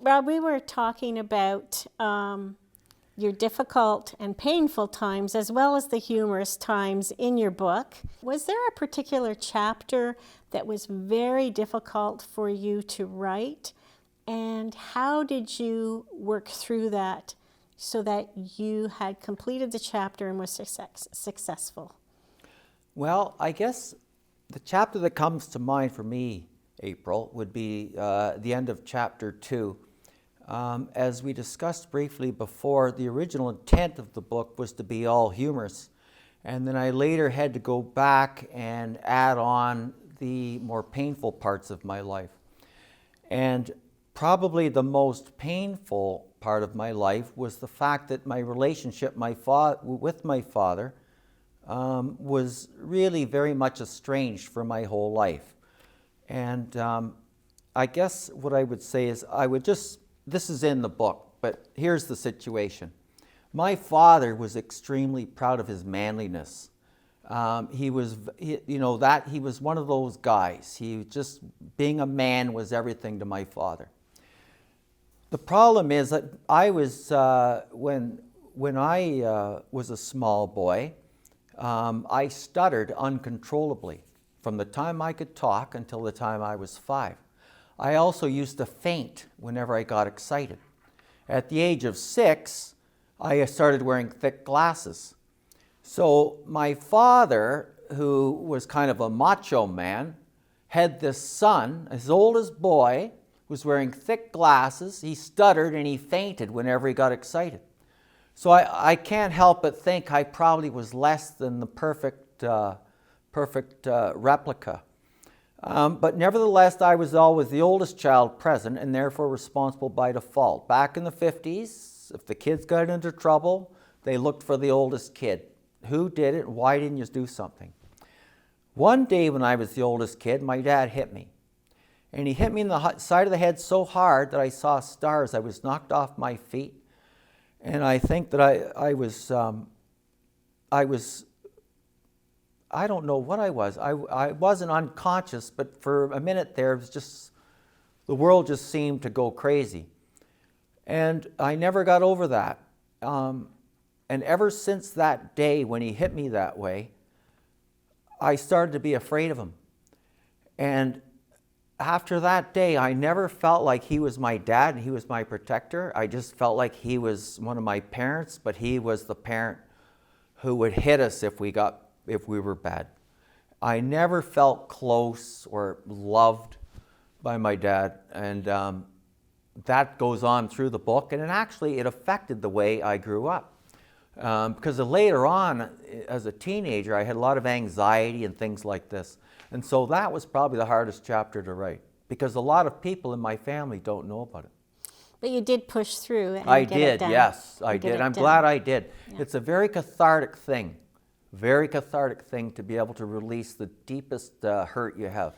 Rob, we were talking about your difficult and painful times as well as the humorous times in your book. Was there a particular chapter that was very difficult for you to write? And how did you work through that so that you had completed the chapter and was successful? Well, I guess the chapter that comes to mind for me, April, would be the end of chapter 2. As we discussed briefly before, the original intent of the book was to be all humorous. And then I later had to go back and add on the more painful parts of my life. And probably the most painful part of my life was the fact that my relationship with my father was really very much estranged for my whole life. And I guess what I would say is this is in the book, but here's the situation. My father was extremely proud of his manliness. He was one of those guys. Being a man was everything to my father. The problem is that I was, when I was a small boy, I stuttered uncontrollably from the time I could talk until the time I was 5. I also used to faint whenever I got excited. At the age of 6, I started wearing thick glasses. So my father, who was kind of a macho man, had this son, his oldest boy, was wearing thick glasses. He stuttered and he fainted whenever he got excited. So I can't help but think I probably was less than the perfect replica. But nevertheless, I was always the oldest child present and therefore responsible by default. Back in the 50s, if the kids got into trouble, they looked for the oldest kid. Who did it? Why didn't you do something? One day when I was the oldest kid, my dad hit me. And he hit me in the side of the head so hard that I saw stars. I was knocked off my feet. And I think that I don't know what I was. I wasn't unconscious, but for a minute there, it was just, the world just seemed to go crazy. And I never got over that. And ever since that day when he hit me that way, I started to be afraid of him. And after that day, I never felt like he was my dad and he was my protector. I just felt like he was one of my parents, but he was the parent who would hit us if we were bad. I never felt close or loved by my dad, and that goes on through the book, and it affected the way I grew up. Because later on, as a teenager, I had a lot of anxiety and things like this. And so that was probably the hardest chapter to write, because a lot of people in my family don't know about it. But you did push through and I get did, it done. yes, I did. I'm glad I did. Yeah. It's a very cathartic thing to be able to release the deepest hurt you have.